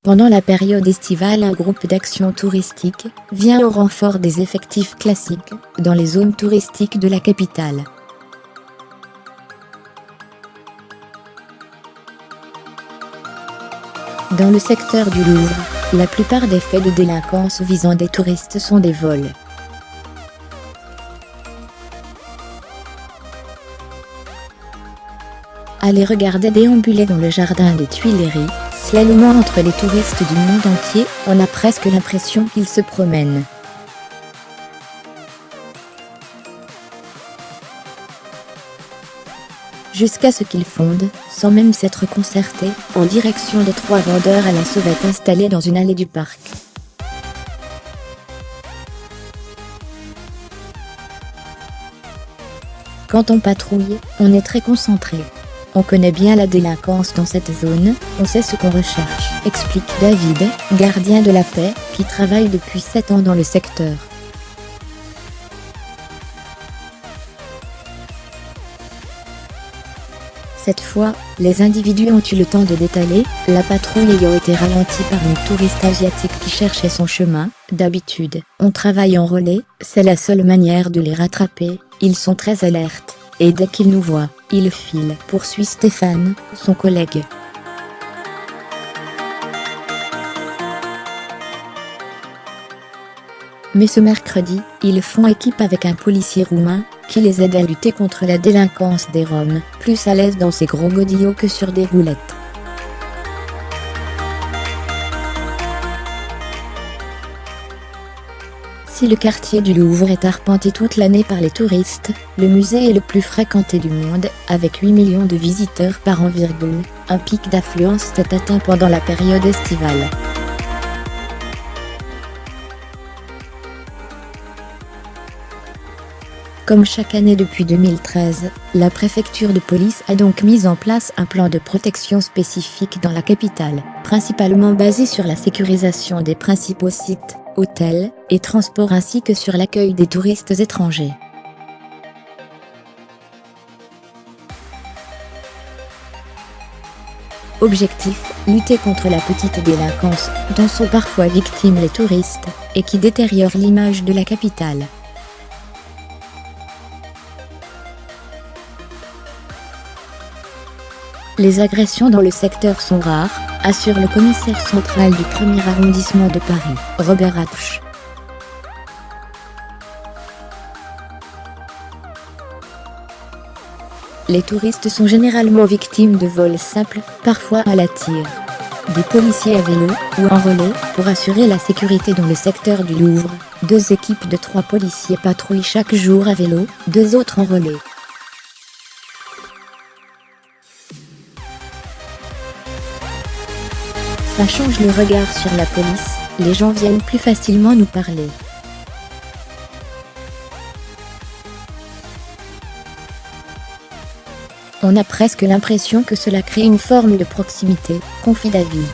Pendant la période estivale, un groupe d'action touristique vient au renfort des effectifs classiques dans les zones touristiques de la capitale. Dans le secteur du Louvre, la plupart des faits de délinquance visant des touristes sont des vols. Allez regarder déambuler dans le jardin des Tuileries, slalomant entre les touristes du monde entier, on a presque l'impression qu'ils se promènent. Jusqu'à ce qu'ils fondent, sans même s'être concertés, en direction des 3 vendeurs à la sauvette installés dans une allée du parc. Quand on patrouille, on est très concentré. On connaît bien la délinquance dans cette zone, on sait ce qu'on recherche, explique David, gardien de la paix, qui travaille depuis 7 ans dans le secteur. Cette fois, les individus ont eu le temps de détaler, la patrouille ayant été ralentie par une touriste asiatique qui cherchait son chemin. D'habitude, on travaille en relais, c'est la seule manière de les rattraper, ils sont très alertes, et dès qu'ils nous voient, ils filent, poursuit Stéphane, son collègue. Mais ce mercredi, ils font équipe avec un policier roumain, qui les aide à lutter contre la délinquance des Roms, plus à l'aise dans ces gros godillots que sur des roulettes. Si le quartier du Louvre est arpenté toute l'année par les touristes, le musée est le plus fréquenté du monde, avec 8 millions de visiteurs par an. Un pic d'affluence est atteint pendant la période estivale. Comme chaque année depuis 2013, la préfecture de police a donc mis en place un plan de protection spécifique dans la capitale, principalement basé sur la sécurisation des principaux sites, hôtels et transports ainsi que sur l'accueil des touristes étrangers. Objectif, lutter contre la petite délinquance, dont sont parfois victimes les touristes, et qui détériore l'image de la capitale. Les agressions dans le secteur sont rares, assure le commissaire central du 1er arrondissement de Paris, Robert Hatch. Les touristes sont généralement victimes de vols simples, parfois à la tire. Des policiers à vélo ou en relais pour assurer la sécurité dans le secteur du Louvre. 2 équipes de 3 policiers patrouillent chaque jour à vélo, 2 autres en relais. Ça change le regard sur la police, les gens viennent plus facilement nous parler. On a presque l'impression que cela crée une forme de proximité, confie David.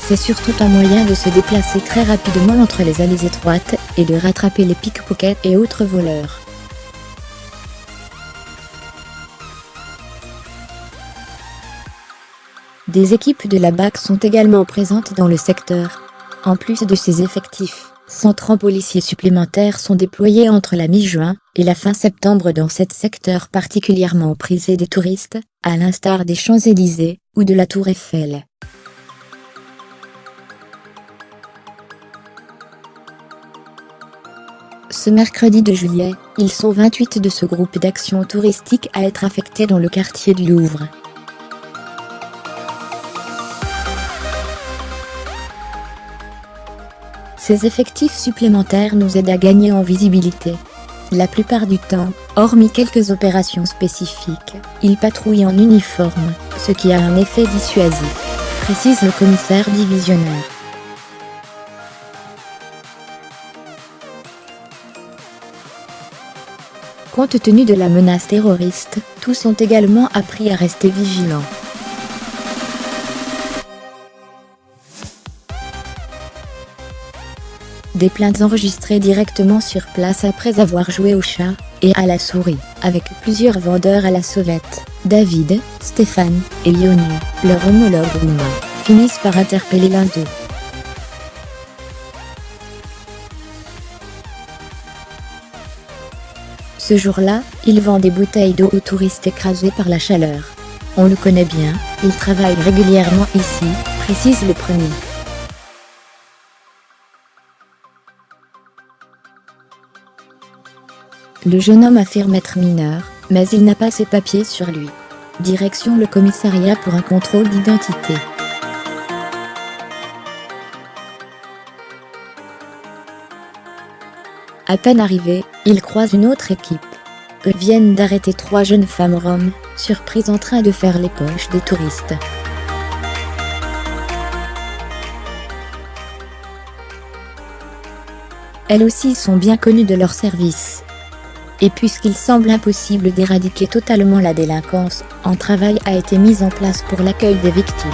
C'est surtout un moyen de se déplacer très rapidement entre les allées étroites, et de rattraper les pickpockets et autres voleurs. Des équipes de la BAC sont également présentes dans le secteur. En plus de ces effectifs, 130 policiers supplémentaires sont déployés entre la mi-juin et la fin septembre dans cet secteur particulièrement prisé des touristes, à l'instar des Champs-Élysées ou de la Tour Eiffel. Ce mercredi de juillet, ils sont 28 de ce groupe d'action touristique à être affectés dans le quartier du Louvre. Ces effectifs supplémentaires nous aident à gagner en visibilité. La plupart du temps, hormis quelques opérations spécifiques, ils patrouillent en uniforme, ce qui a un effet dissuasif, précise le commissaire divisionnaire. Compte tenu de la menace terroriste, tous ont également appris à rester vigilants. Des plaintes enregistrées directement sur place après avoir joué au chat et à la souris, avec plusieurs vendeurs à la sauvette. David, Stéphane et Lionu, leur homologue roumain, finissent par interpeller l'un d'eux. Ce jour-là, il vend des bouteilles d'eau aux touristes écrasés par la chaleur. On le connaît bien, il travaille régulièrement ici, précise le premier. Le jeune homme affirme être mineur, mais il n'a pas ses papiers sur lui. Direction le commissariat pour un contrôle d'identité. À peine arrivé, il croise une autre équipe. Eux viennent d'arrêter 3 jeunes femmes roms, surprises en train de faire les poches des touristes. Elles aussi sont bien connues de leur service. Et puisqu'il semble impossible d'éradiquer totalement la délinquance, un travail a été mis en place pour l'accueil des victimes.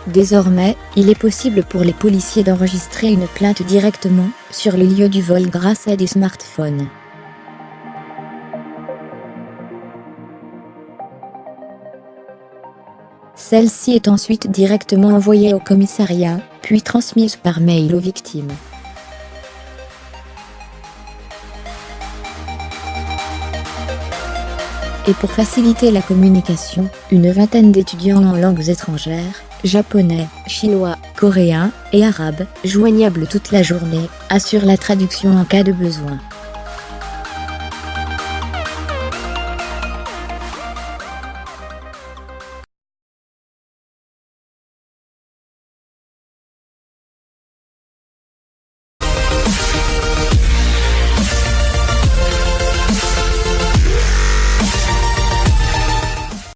Désormais, il est possible pour les policiers d'enregistrer une plainte directement sur les lieux du vol grâce à des smartphones. Celle-ci est ensuite directement envoyée au commissariat, puis transmise par mail aux victimes. Et pour faciliter la communication, une vingtaine d'étudiants en langues étrangères, japonais, chinois, coréens et arabes, joignables toute la journée, assurent la traduction en cas de besoin.